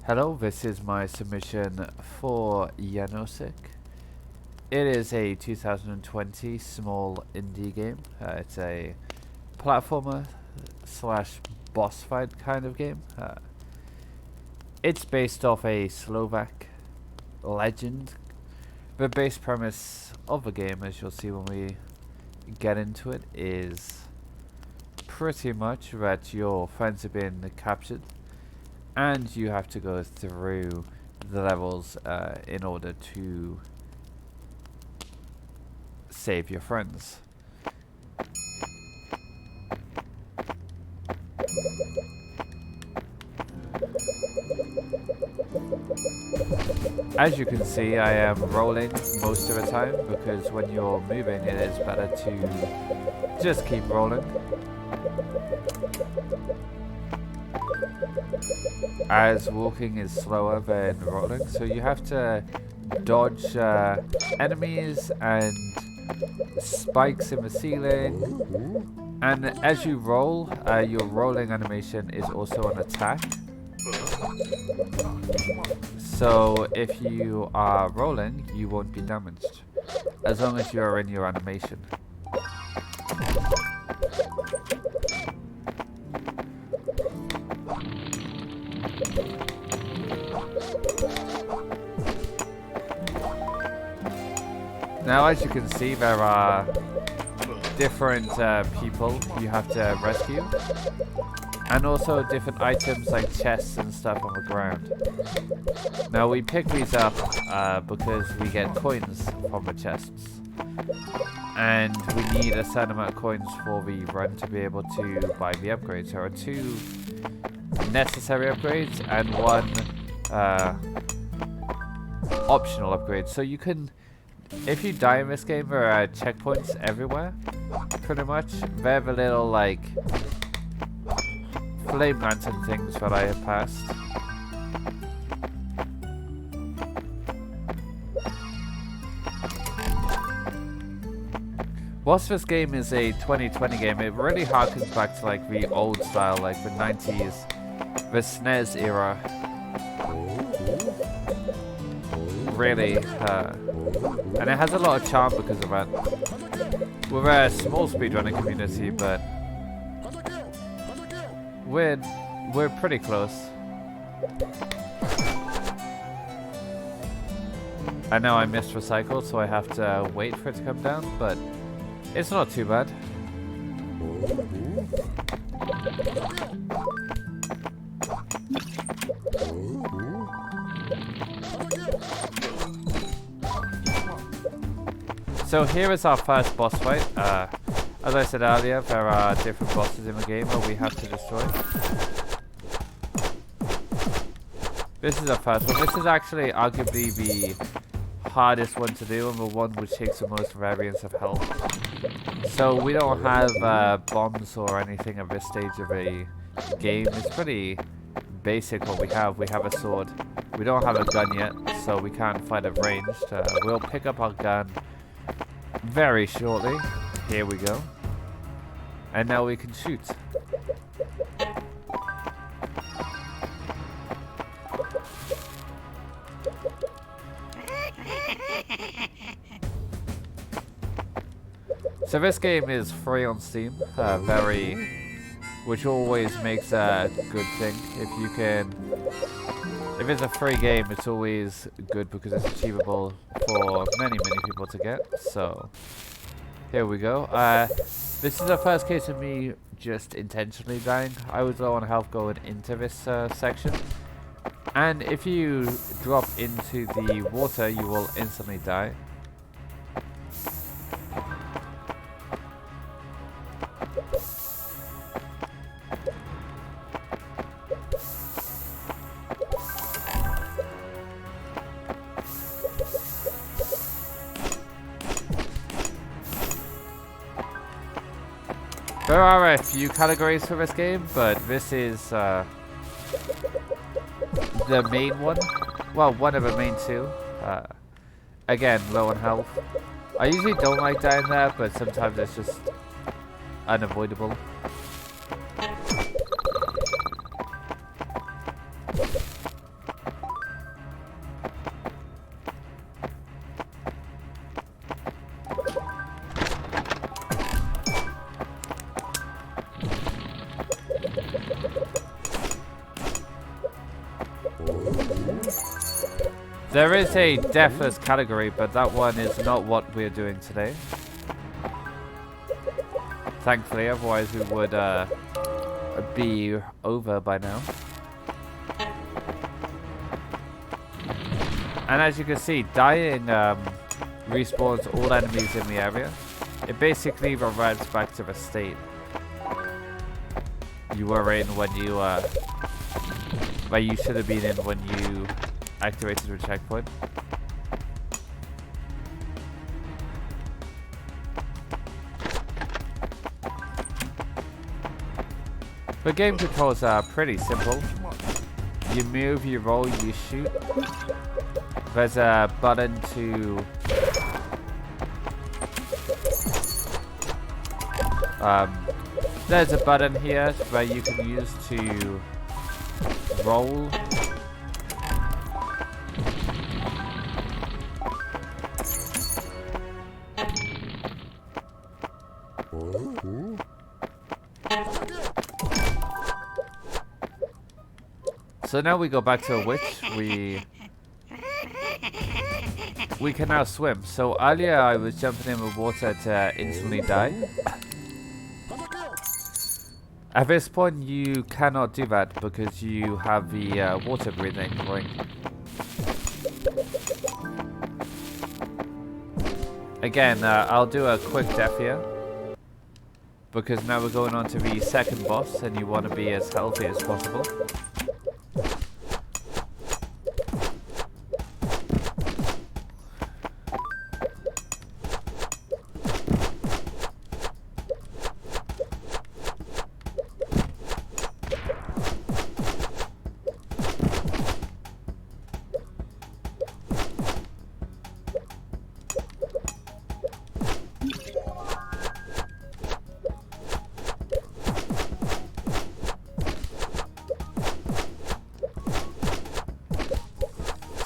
Hello, this is my submission for Janosik. It is a 2020 small indie game. It's a platformer slash boss fight kind of game. It's based off a Slovak legend. The base premise of the game, as you'll see when we get into it, is pretty much that your friends have been captured and you have to go through the levels in order to save your friends. As you can see, I am rolling most of the time because when you're moving it is better to just keep rolling. As walking is slower than rolling, so you have to dodge enemies and spikes in the ceiling, and as you roll, your rolling animation is also an attack. So if you are rolling, you won't be damaged as long as you are in your animation. Now, as you can see, there are different people you have to rescue, and also different items like chests and stuff on the ground. Now, we pick these up because we get coins from the chests, and we need a certain amount of coins for the run to be able to buy the upgrades. There are 2 necessary upgrades and 1 optional upgrade. So you can, if you die in this game, there are checkpoints everywhere, pretty much. They're the little, like, flame lantern things that I have passed. Whilst this game is a 2020 game, it really harkens back to, like, the old style, like the 90s, the SNES era. Really, and it has a lot of charm because of that. We're a small speedrunning community, but we're pretty close. I know I missed recycle, so I have to wait for it to come down, but it's not too bad. So here is our first boss fight. As I said earlier, there are different bosses in the game that we have to destroy. This is the first one. This is actually arguably the hardest one to do and the one which takes the most variance of health. So we don't have bombs or anything at this stage of a game. It's pretty basic what we have. We have a sword. We don't have a gun yet, so we can't fight at ranged. We'll pick up our gun very shortly. Here we go. And now we can shoot. So this game is free on Steam, which always makes a good thing. If it's a free game, it's always good because it's achievable for many people to get. So here we go. This is the first case of me just intentionally dying. I was low on health going into this section, and if you drop into the water, you will instantly die. There are a few categories for this game, but this is the main one. Well, one of the main 2. Again, low on health. I usually don't like dying there, but sometimes it's just unavoidable. There is a deathless category, but that one is not what we're doing today. Thankfully, otherwise we would be over by now. And as you can see, dying respawns all enemies in the area. It basically reverts back to the state you were in when you where you should have been in when you activated the checkpoint. The game controls are pretty simple. You move, you roll, you shoot. There's a button to there's a button here where you can use to roll. So now we go back to a witch. We can now swim. So earlier I was jumping in with water to instantly die. At this point you cannot do that because you have the water breathing ring. Again, I'll do a quick death here. Because now we're going on to the second boss and you want to be as healthy as possible.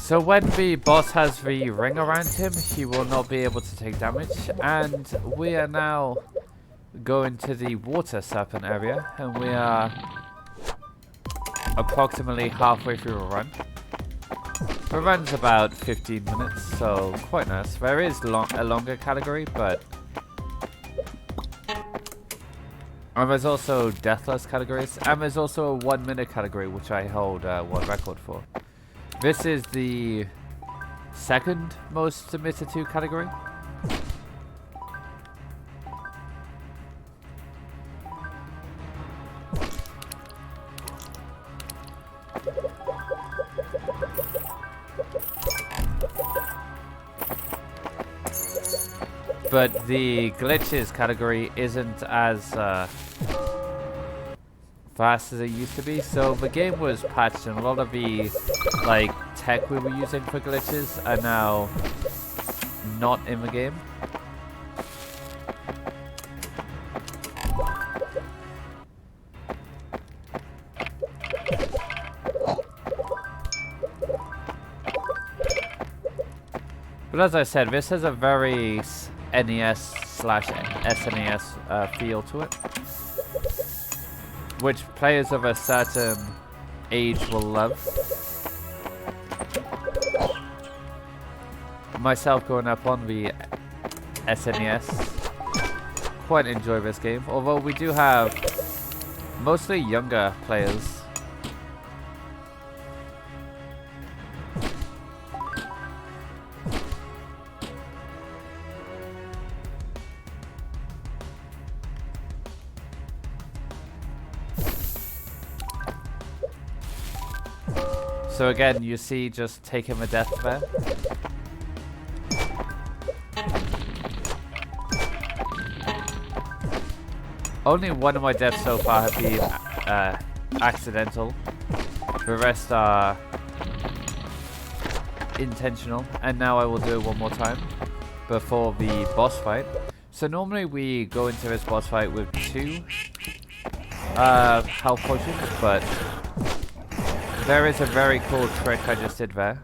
So when the boss has the ring around him, he will not be able to take damage. And we are now going to the water serpent area, and we are approximately halfway through a run. The run's about 15 minutes, so quite nice. There is a longer category, but... And there's also deathless categories, and there's also a 1 minute category, which I hold world record for. This is the second most submitted to category. But the glitches category isn't as fast as it used to be, so the game was patched and a lot of the like tech we were using for glitches are now not in the game. But as I said, this has a very NES/SNES feel to it, which players of a certain age will love. Myself growing up on the SNES, quite enjoy this game, although we do have mostly younger players. So again, you see just taking the death there. Only one of my deaths so far have been accidental. The rest are intentional. And now I will do it one more time before the boss fight. So normally we go into this boss fight with 2 health potions, but there is a very cool trick I just did there.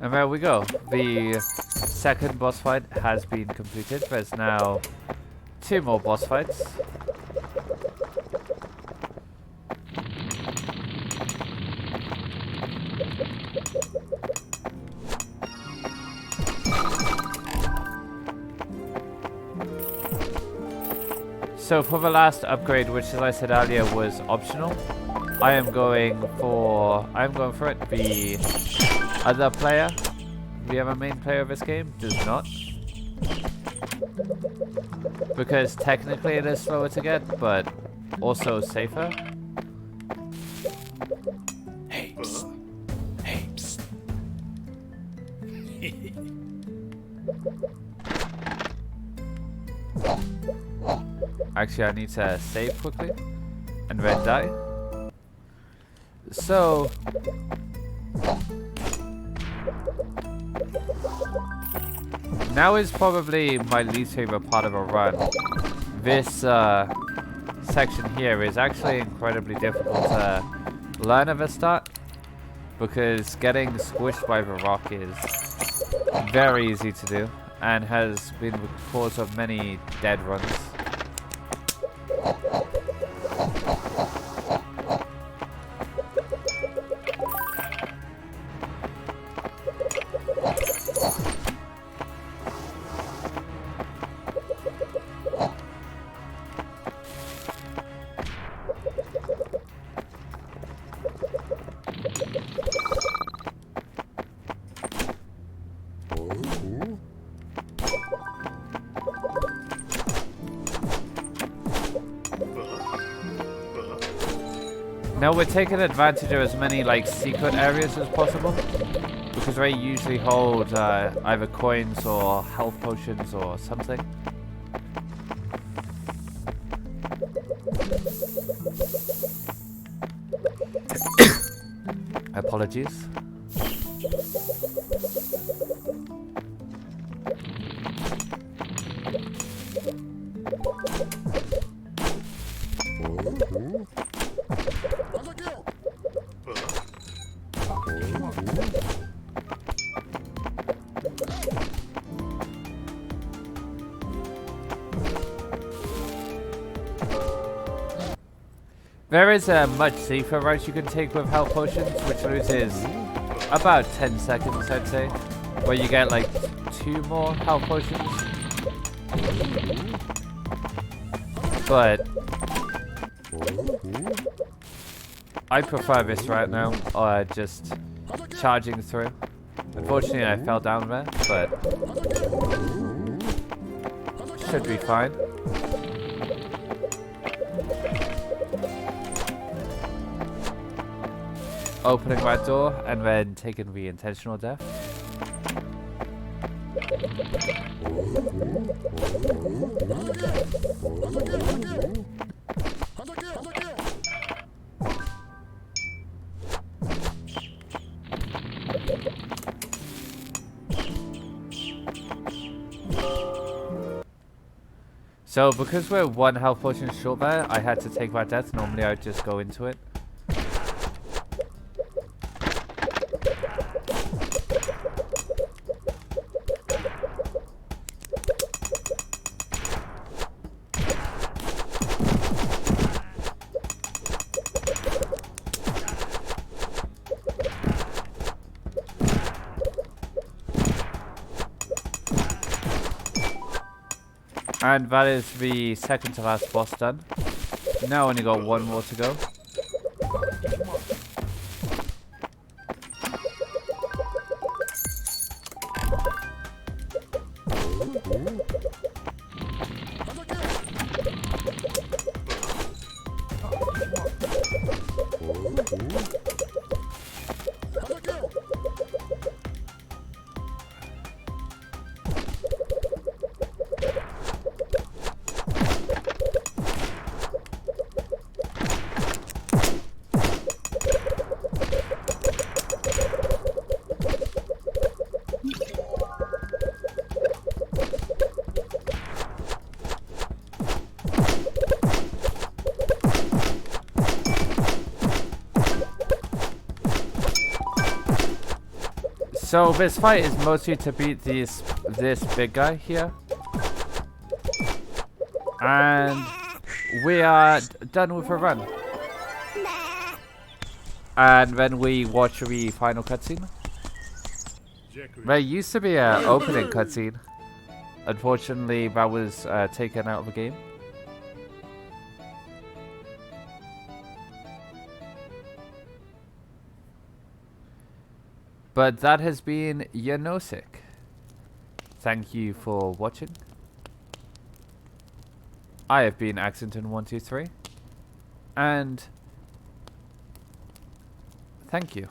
And there we go. The second boss fight has been completed. There's now 2 more boss fights. So for the last upgrade, which as I said earlier was optional, I'm going for it. The other player, the other main player of this game, does not. Because technically it is slower to get, but also safer. Hey, psst. Hey, psst. Actually, I need to save quickly and then die. So now is probably my least favorite part of a run. This section here is actually incredibly difficult to learn at the start because getting squished by the rock is very easy to do and has been the cause of many dead runs. Now we're taking advantage of as many like secret areas as possible because they usually hold either coins or health potions or something. Apologies. There is a much safer route you can take with health potions, which loses about 10 seconds, I'd say, where you get like 2 more health potions. But I prefer this right now, just charging through. Unfortunately, I fell down there, but should be fine. Opening that door and then taking the intentional death. So because we're 1 health potion short there, I had to take that death. Normally I'd just go into it. And that is the second to last boss done. Now only got 1 more to go. So this fight is mostly to beat this big guy here. And we are done with a run. And then we watch the final cutscene. There used to be an opening cutscene. Unfortunately, that was taken out of the game. But that has been Janosik. Thank you for watching. I have been Accenton123. And thank you.